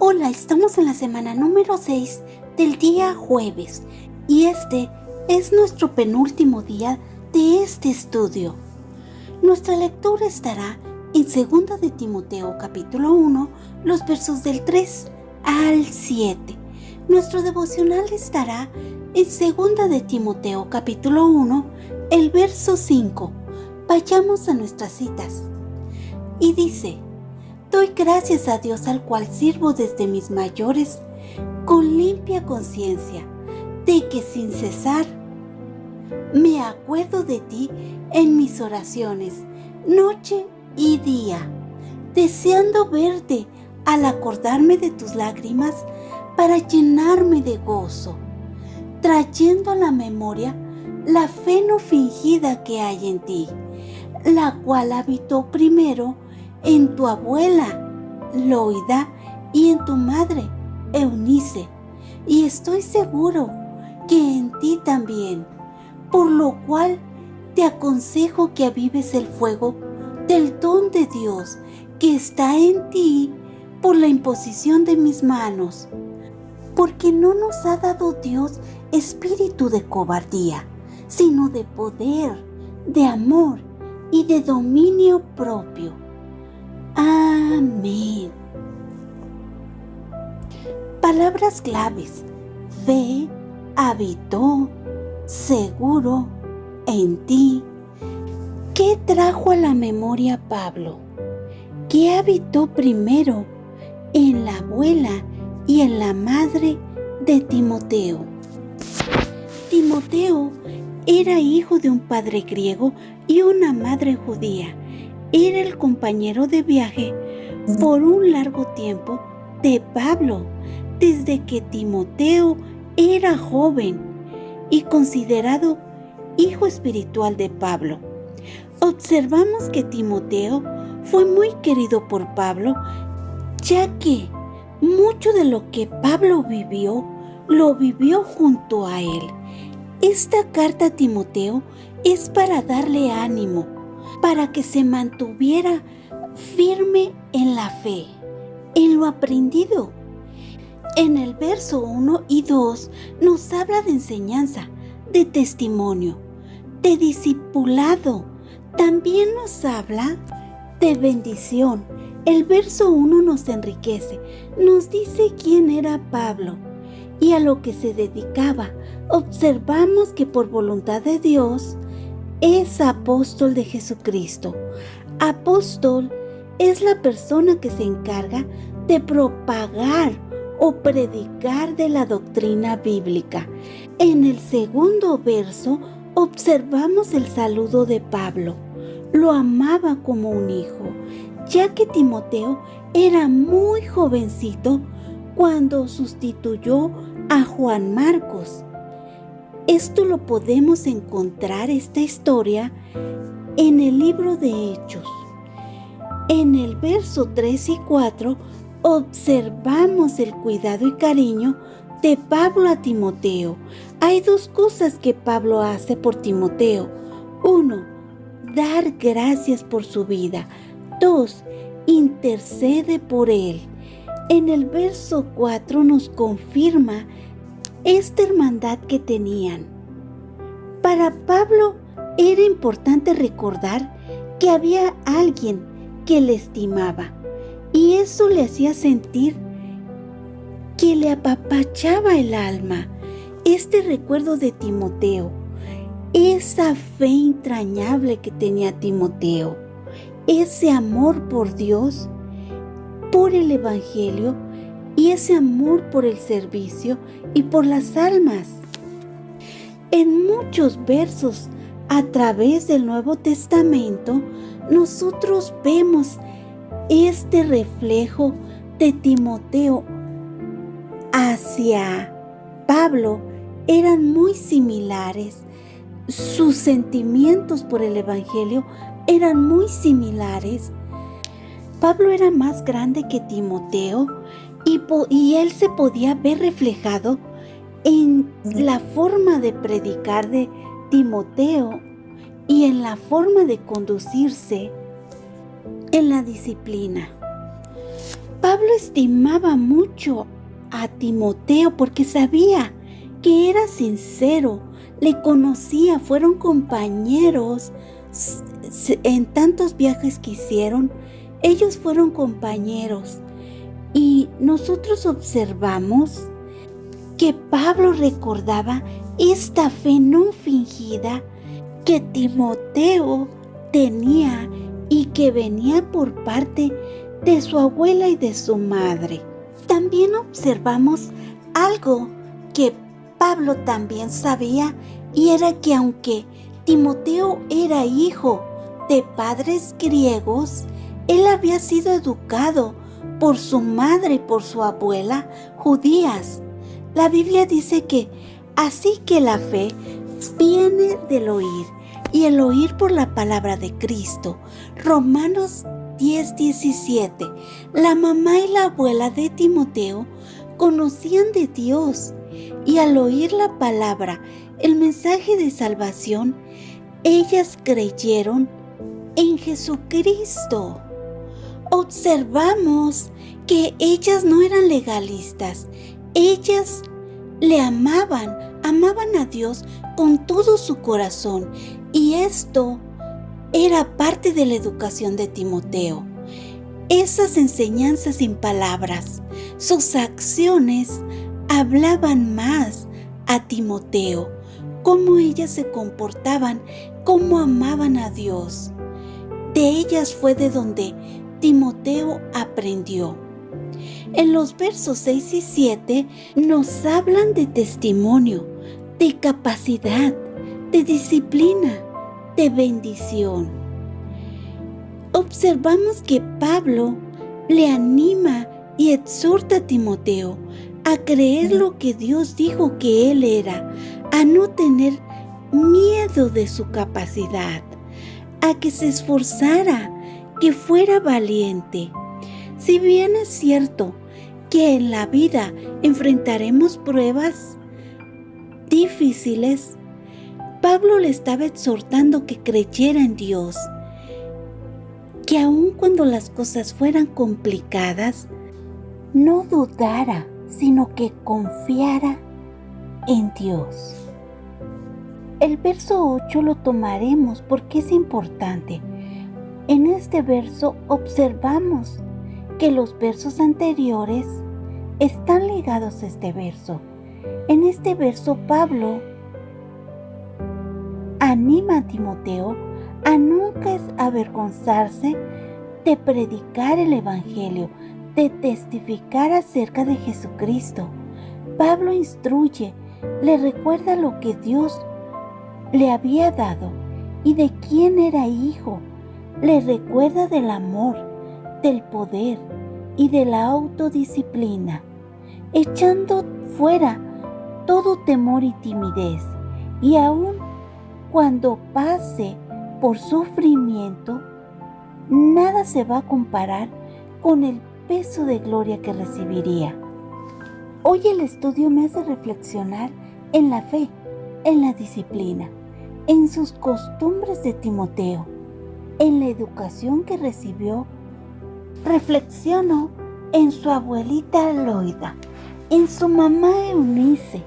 Hola, estamos en la semana número 6 del día jueves y este es nuestro penúltimo día de este estudio. Nuestra lectura estará en 2 de Timoteo capítulo 1, los versos del 3 al 7. Nuestro devocional estará en 2 de Timoteo capítulo 1, el verso 5. Vayamos a nuestras citas. Y dice: doy gracias a Dios, al cual sirvo desde mis mayores, con limpia conciencia, de que sin cesar me acuerdo de ti en mis oraciones, noche y día, deseando verte al acordarme de tus lágrimas para llenarme de gozo, trayendo a la memoria la fe no fingida que hay en ti, la cual habitó primero en tu abuela Loida y en tu madre Eunice, y estoy seguro que en ti también, por lo cual te aconsejo que avives el fuego del don de Dios que está en ti por la imposición de mis manos, porque no nos ha dado Dios espíritu de cobardía, sino de poder, de amor y de dominio propio. Amén. Palabras claves: fe, habitó, seguro, en ti. ¿Qué trajo a la memoria Pablo? ¿Qué habitó primero en la abuela y en la madre de Timoteo? Timoteo era hijo de un padre griego y una madre judía. Era el compañero de viaje por un largo tiempo de Pablo, desde que Timoteo era joven y considerado hijo espiritual de Pablo. Observamos que Timoteo fue muy querido por Pablo, ya que mucho de lo que Pablo vivió, lo vivió junto a él. Esta carta a Timoteo es para darle ánimo, para que se mantuviera firme en la fe, en lo aprendido. En el verso 1 y 2 nos habla de enseñanza, de testimonio, de discipulado. También nos habla de bendición. El verso 1 nos enriquece, nos dice quién era Pablo y a lo que se dedicaba. Observamos que por voluntad de Dios es apóstol de Jesucristo. Apóstol es la persona que se encarga de propagar o predicar de la doctrina bíblica. En el segundo verso observamos el saludo de Pablo. Lo amaba como un hijo, ya que Timoteo era muy jovencito cuando sustituyó a Juan Marcos. Esto lo podemos encontrar, esta historia, en el libro de Hechos. En el verso 3 y 4 observamos el cuidado y cariño de Pablo a Timoteo. Hay dos cosas que Pablo hace por Timoteo. 1, dar gracias por su vida. 2, intercede por él. En el verso 4 nos confirma esta hermandad que tenían. Para Pablo era importante recordar que había alguien que le estimaba, y eso le hacía sentir que le apapachaba el alma. Este recuerdo de Timoteo, esa fe entrañable que tenía Timoteo, ese amor por Dios, por el Evangelio, y ese amor por el servicio y por las almas. En muchos versos a través del Nuevo Testamento, nosotros vemos este reflejo de Timoteo hacia Pablo. Eran muy similares. Sus sentimientos por el Evangelio eran muy similares. Pablo era más grande que Timoteo, y él se podía ver reflejado en la forma de predicar de Timoteo y en la forma de conducirse en la disciplina. Pablo estimaba mucho a Timoteo porque sabía que era sincero, le conocía, fueron compañeros en tantos viajes que hicieron. Ellos fueron compañeros y nosotros observamos que Pablo recordaba esta fe no fingida que Timoteo tenía y que venía por parte de su abuela y de su madre. También observamos algo que Pablo también sabía, y era que aunque Timoteo era hijo de padres griegos, él había sido educado por su madre y por su abuela judías. La Biblia dice que así que la fe viene del oír, y el oír por la palabra de Cristo. Romanos 10:17. La mamá y la abuela de Timoteo conocían de Dios, y al oír la palabra, el mensaje de salvación, ellas creyeron en Jesucristo. Observamos que ellas no eran legalistas. Ellas le amaban a Dios con todo su corazón, y esto era parte de la educación de Timoteo. Esas enseñanzas sin palabras, sus acciones hablaban más a Timoteo, cómo ellas se comportaban, cómo amaban a Dios. De ellas fue de donde Timoteo aprendió. En los versos 6 y 7 nos hablan de testimonio, de capacidad, de disciplina, de bendición. Observamos que Pablo le anima y exhorta a Timoteo a creer lo que Dios dijo que él era, a no tener miedo de su capacidad, a que se esforzara, que fuera valiente. Si bien es cierto que en la vida enfrentaremos pruebas difíciles, Pablo le estaba exhortando que creyera en Dios, que aun cuando las cosas fueran complicadas, no dudara, sino que confiara en Dios. El verso 8 lo tomaremos porque es importante. En este verso observamos que los versos anteriores están ligados a este verso. En este verso Pablo anima a Timoteo a nunca avergonzarse de predicar el Evangelio, de testificar acerca de Jesucristo. Pablo instruye, le recuerda lo que Dios le había dado y de quién era hijo. Le recuerda del amor, del poder y de la autodisciplina, echando fuera todo temor y timidez. Y aun cuando pase por sufrimiento, nada se va a comparar con el peso de gloria que recibiría. Hoy el estudio me hace reflexionar en la fe, en la disciplina, en sus costumbres de Timoteo, en la educación que recibió. Reflexiono en su abuelita Loida, en su mamá Eunice.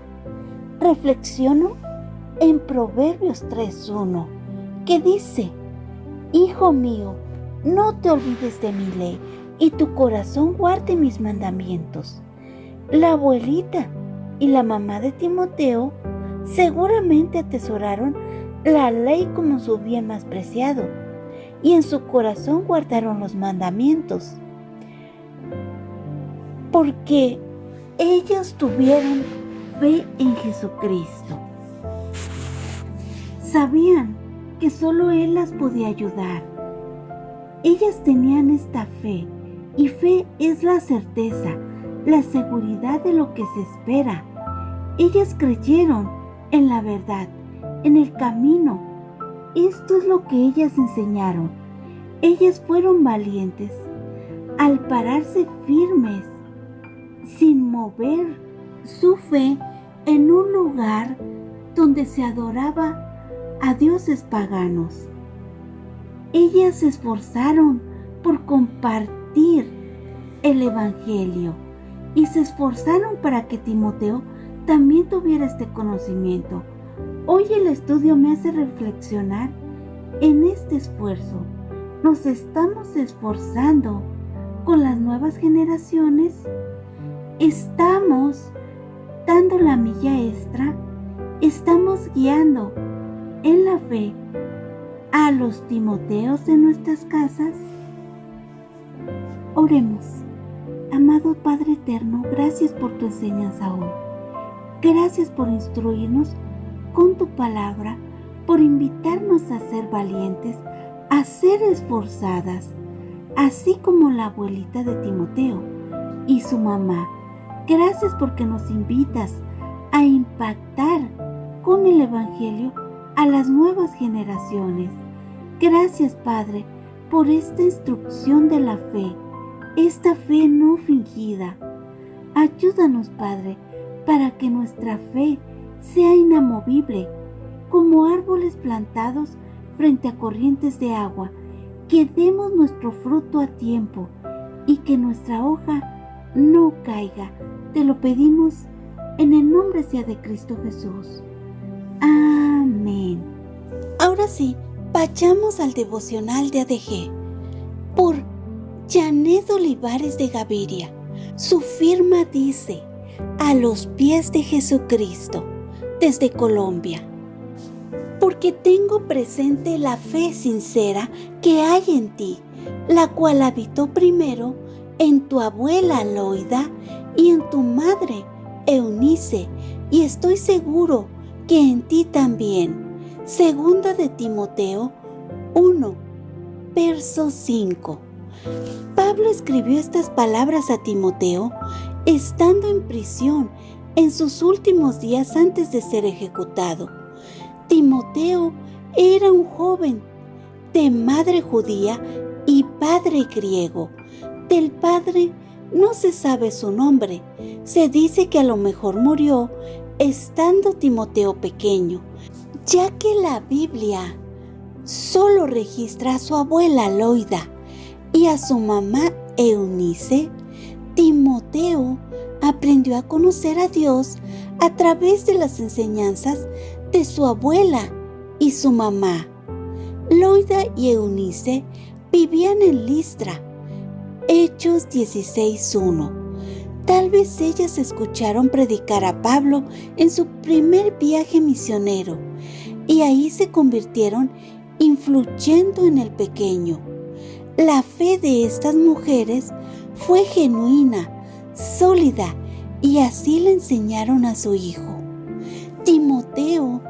Reflexiono en Proverbios 3:1, que dice: Hijo mío, no te olvides de mi ley, y tu corazón guarde mis mandamientos. La abuelita y la mamá de Timoteo seguramente atesoraron la ley como su bien más preciado, y en su corazón guardaron los mandamientos, porque ellos tuvieron fe en Jesucristo. Sabían que solo Él las podía ayudar. Ellas tenían esta fe, y fe es la certeza, la seguridad de lo que se espera. Ellas creyeron en la verdad, en el camino. Esto es lo que ellas enseñaron. Ellas fueron valientes al pararse firmes, sin mover su fe en un lugar donde se adoraba a dioses paganos. Ellas se esforzaron por compartir el Evangelio y se esforzaron para que Timoteo también tuviera este conocimiento. Hoy el estudio me hace reflexionar en este esfuerzo. ¿Nos estamos esforzando con las nuevas generaciones? ¿Estamos dando la milla extra? ¿Estamos guiando en la fe a los Timoteos de nuestras casas? Oremos. Amado Padre Eterno, gracias por tu enseñanza hoy. Gracias por instruirnos con tu palabra, por invitarnos a ser valientes, a ser esforzadas, así como la abuelita de Timoteo y su mamá. Gracias porque nos invitas a impactar con el Evangelio a las nuevas generaciones. Gracias, Padre, por esta instrucción de la fe, esta fe no fingida. Ayúdanos, Padre, para que nuestra fe sea inamovible, como árboles plantados frente a corrientes de agua, que demos nuestro fruto a tiempo y que nuestra hoja no caiga. Te lo pedimos en el nombre sea de Cristo Jesús. Amén. Ahora sí, vayamos al devocional de ADG por Janet Olivares de Gaviria. Su firma dice: a los pies de Jesucristo, desde Colombia. Porque tengo presente la fe sincera que hay en ti, la cual habitó primero en tu abuela Loida y en tu madre Eunice, y estoy seguro que en ti también. Segunda de Timoteo 1, verso 5. Pablo escribió estas palabras a Timoteo estando en prisión en sus últimos días antes de ser ejecutado. Timoteo era un joven de madre judía y padre griego. Del padre no se sabe su nombre. Se dice que a lo mejor murió estando Timoteo pequeño, ya que la Biblia solo registra a su abuela Loida y a su mamá Eunice. Timoteo aprendió a conocer a Dios a través de las enseñanzas de su abuela y su mamá. Loida y Eunice vivían en Listra. Hechos 16:1. Tal vez ellas escucharon predicar a Pablo en su primer viaje misionero y ahí se convirtieron influyendo en el pequeño. La fe de estas mujeres fue genuina, sólida, y así le enseñaron a su hijo. Timoteo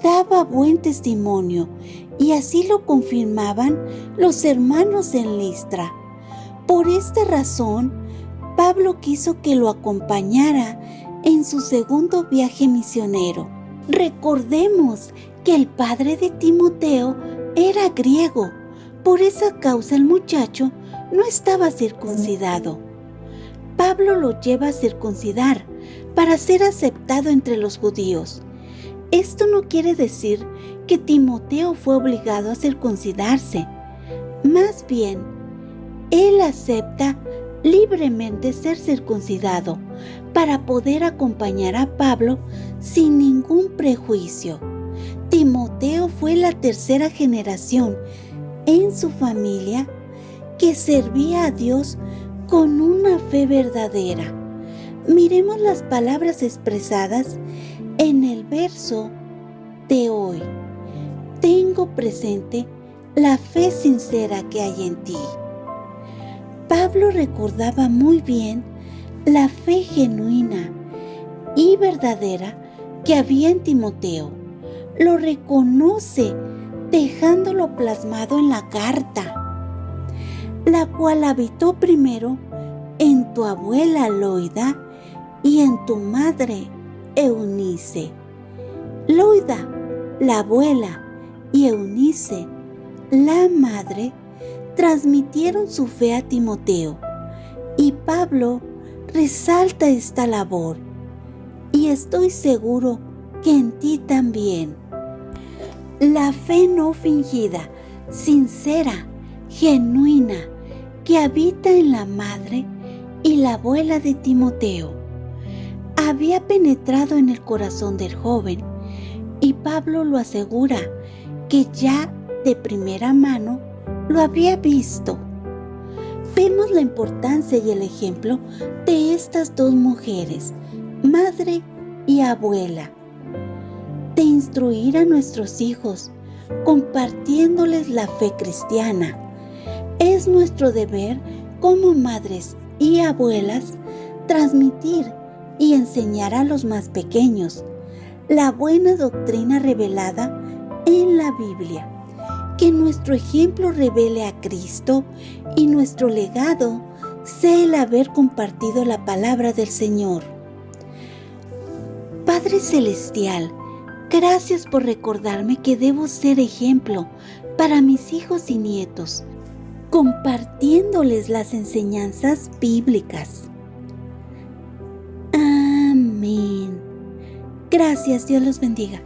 daba buen testimonio y así lo confirmaban los hermanos en Listra. Por esta razón, Pablo quiso que lo acompañara en su segundo viaje misionero. Recordemos que el padre de Timoteo era griego. Por esa causa el muchacho no estaba circuncidado. Pablo lo lleva a circuncidar para ser aceptado entre los judíos. Esto no quiere decir que Timoteo fue obligado a circuncidarse. Más bien, él acepta libremente ser circuncidado para poder acompañar a Pablo sin ningún prejuicio. Timoteo fue la tercera generación en su familia que servía a Dios con una fe verdadera. Miremos las palabras expresadas en el verso de hoy. Tengo presente la fe sincera que hay en ti. Pablo recordaba muy bien la fe genuina y verdadera que había en Timoteo. Lo reconoce dejándolo plasmado en la carta, la cual habitó primero en tu abuela Loida y en tu madre Eunice. Loida, la abuela, y Eunice, la madre, transmitieron su fe a Timoteo, y Pablo resalta esta labor, y estoy seguro que en ti también. La fe no fingida, sincera, genuina, que habita en la madre, y la abuela de Timoteo. Había penetrado en el corazón del joven y Pablo lo asegura que ya de primera mano lo había visto. Vemos la importancia y el ejemplo de estas dos mujeres, madre y abuela, de instruir a nuestros hijos, compartiéndoles la fe cristiana. Es nuestro deber como madres y abuelas transmitir y enseñar a los más pequeños la buena doctrina revelada en la Biblia. Que nuestro ejemplo revele a Cristo y nuestro legado sea el haber compartido la palabra del Señor. Padre Celestial, gracias por recordarme que debo ser ejemplo para mis hijos y nietos, compartiéndoles las enseñanzas bíblicas. Amén. Gracias, Dios los bendiga.